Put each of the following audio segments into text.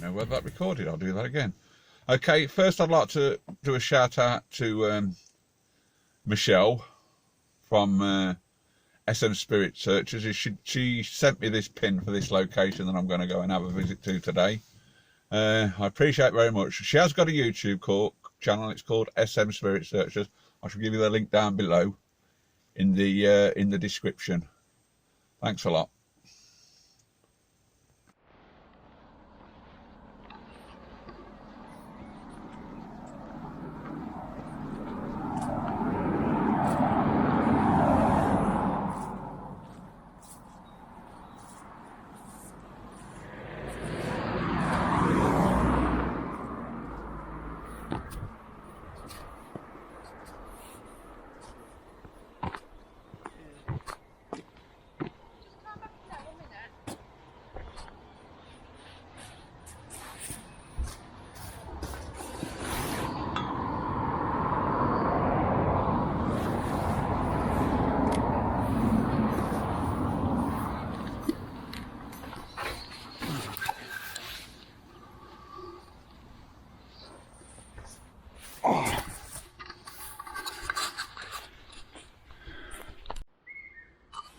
know whether that recorded. I'll do that again. Okay, first I'd like to do a shout out to Michelle from SM Spirit Searchers. She sent me this pin for this location that I'm going to go and have a visit to today. I appreciate it very much. She has got a YouTube channel. It's called SM Spirit Searchers. I shall give you the link down below in the description. Thanks a lot.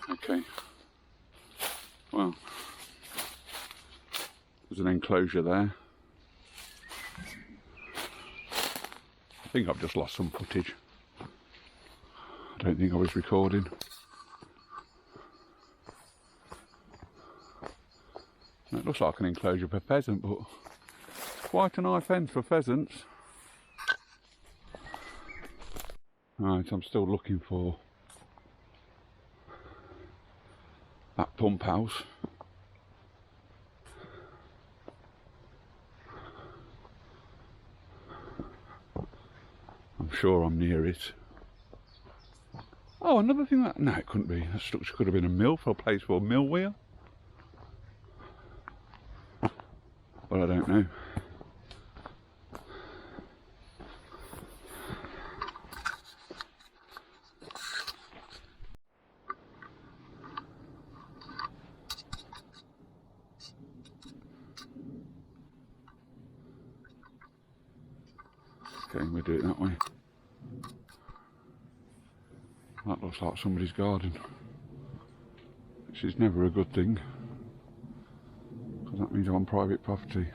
Okay, well, there's an enclosure there. I think I've just lost some footage. I don't think I was recording. It looks like an enclosure for pheasant, but it's quite a nice fence for pheasants. Right, I'm still looking for that pump house. I'm sure I'm near it. Oh, another thing that... No, it couldn't be. That structure could have been a mill for a place for a mill wheel. But I don't know. Okay, we'll do it that way. That looks like somebody's garden, which is never a good thing, because that means I'm on private property.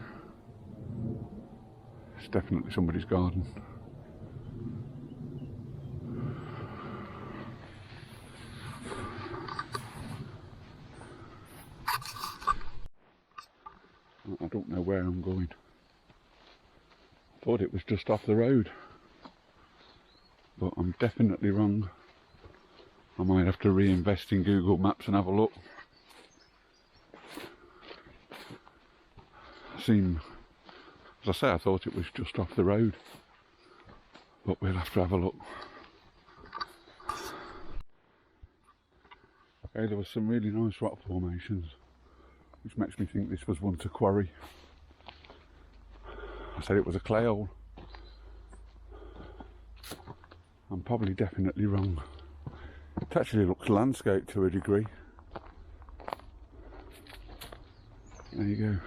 It's definitely somebody's garden. I don't know where I'm going. I thought it was just off the road, but I'm definitely wrong. I might have to reinvest in Google Maps and have a look. As I say, I thought it was just off the road, but we'll have to have a look. Okay, there was some really nice rock formations, which makes me think this was once a quarry. I said it was a clay hole. I'm probably definitely wrong. It actually looks landscaped to a degree. There you go.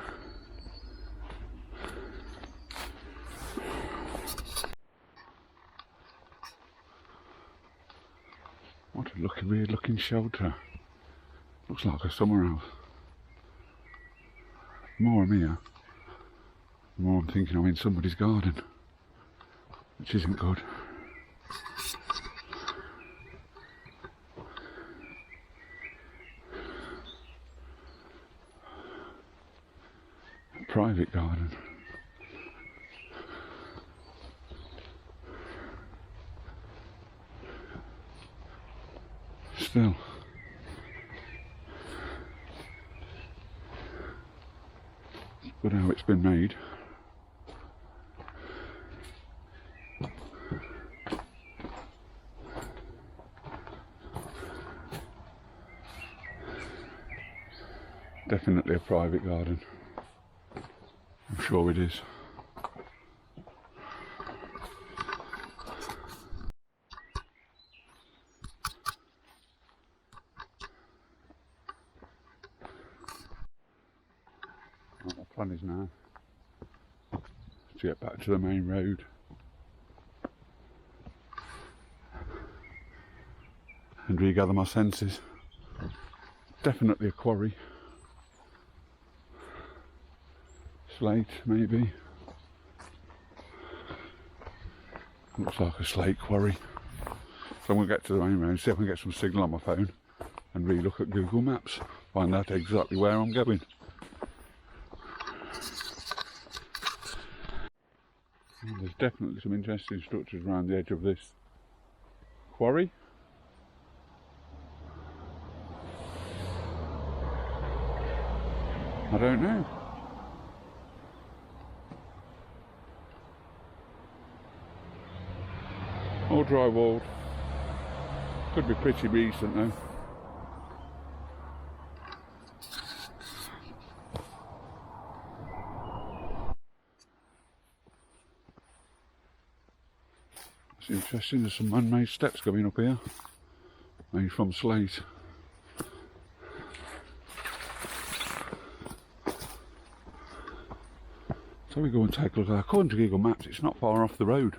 What a weird looking shelter. Looks like a summer house. The more I'm here, the more I'm thinking I'm in somebody's garden, which isn't good. A private garden. Still. It's good how it's been made. Definitely a private garden. I'm sure it is. What my plan is now to get back to the main road. And regather my senses. Definitely a quarry. Slate, maybe. Looks like a slate quarry. So I'm going to get to the main road, see if I can get some signal on my phone and re-look at Google Maps, find out exactly where I'm going. And there's definitely some interesting structures around the edge of this quarry. I don't know. All drywalled. Could be pretty recent though. It's interesting, there's some man-made steps going up here. Made from slate. So we go and take a look at that. According to Google Maps, it's not far off the road.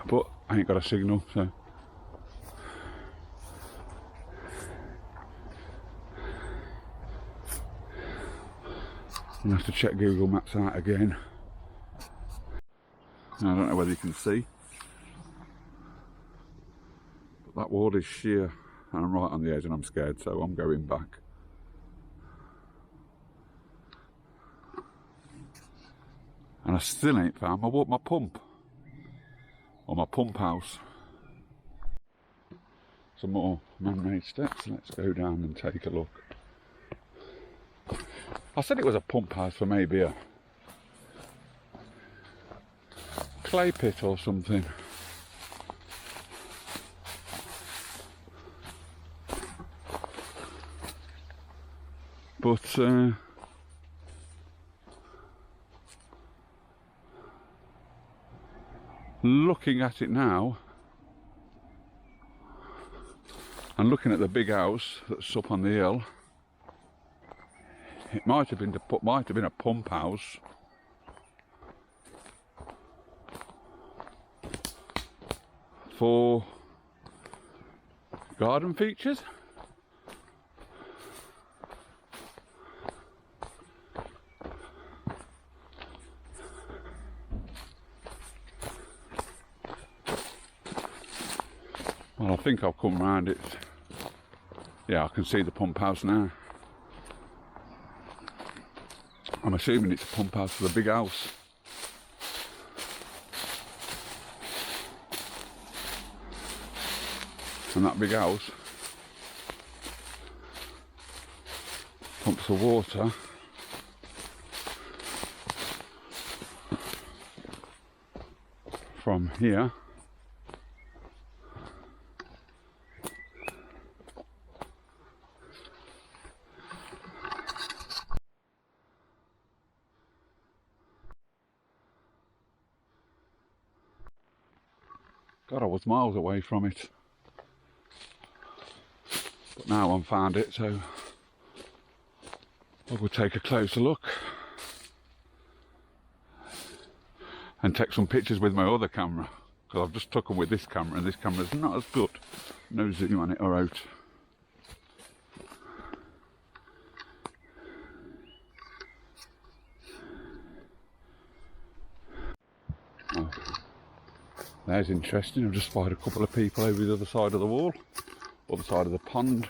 But I ain't got a signal, so I'll have to check Google Maps out again. I don't know whether you can see, but that wall is sheer and I'm right on the edge and I'm scared, so I'm going back. And I still ain't found my pump, or my pump house. Some more man-made steps, let's go down and take a look. I said it was a pump house for maybe a clay pit or something. But looking at it now and looking at the big house that's up on the hill, it might have been a pump house. For garden features. Well, I think I've come round it. Yeah, I can see the pump house now. I'm assuming it's a pump house for the big house. And that big house pumps the water from here God, I was miles away from it, but now I've found it, so I will take a closer look and take some pictures with my other camera, because I've just took them with this camera and this camera's not as good. No zoom on it or out. Oh. That's interesting. I've just spied a couple of people over the other side of the wall, other side of the pond,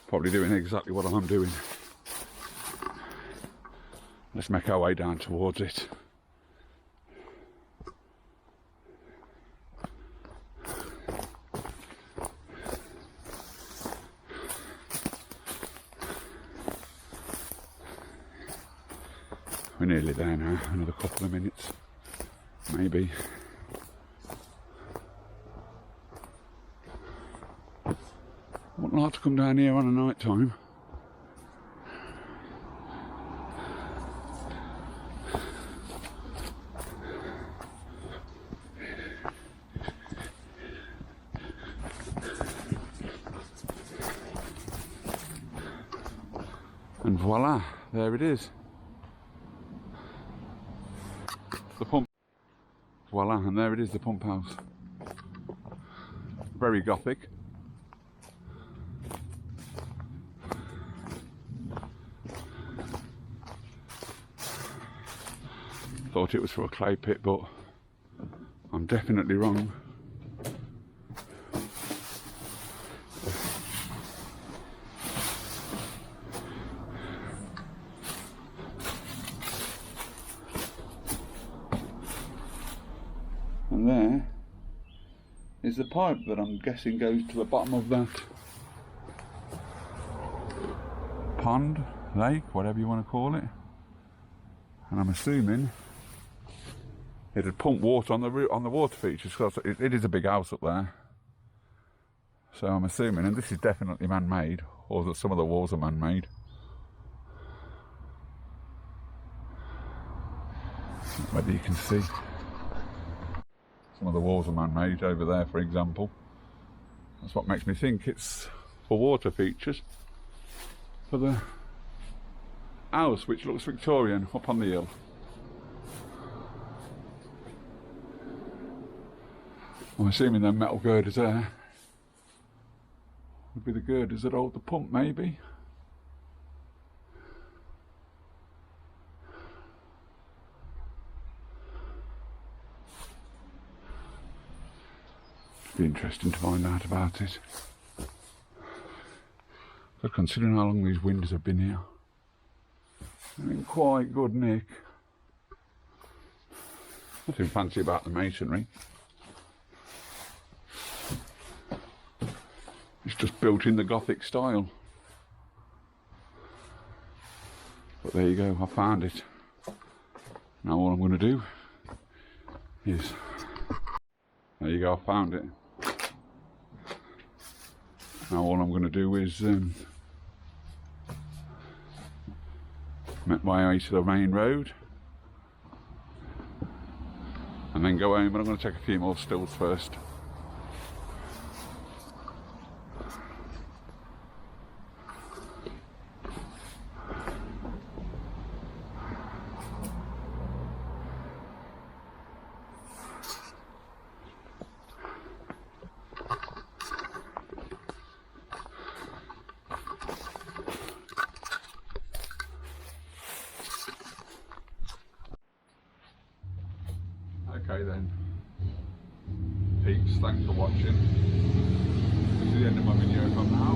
probably doing exactly what I'm doing. Let's make our way down towards it. We're nearly there now, another couple of minutes, maybe. I wouldn't like to come down here on a night time. And voila, there it is. The pump. Voila, and there it is, the pump house. Very Gothic. Thought it was for a clay pit, but I'm definitely wrong. And there is the pipe that I'm guessing goes to the bottom of that pond, lake, whatever you want to call it. And I'm assuming it'd pump water on the water features, because it is a big house up there. So I'm assuming, and this is definitely man-made, or that some of the walls are man-made. Whether you can see. Some of the walls are man-made over there, for example. That's what makes me think it's for water features for the house, which looks Victorian, up on the hill. I'm assuming them metal girders there would be the girders that hold the pump, maybe. Be interesting to find out about it. But considering how long these windows have been here, they're in quite good nick. Nothing fancy about the masonry. It's just built in the Gothic style. But there you go, I found it. Now all I'm going to do is, there you go, I found it. Now all I'm going to do is make my way to the main road and then go home, but I'm going to take a few more stills first. Okay then, peeps, thanks for watching. This is the end of my video from now.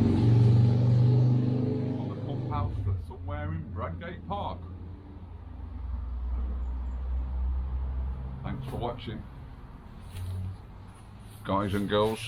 On the pump house that's somewhere in Bradgate Park. Thanks for watching, guys and girls.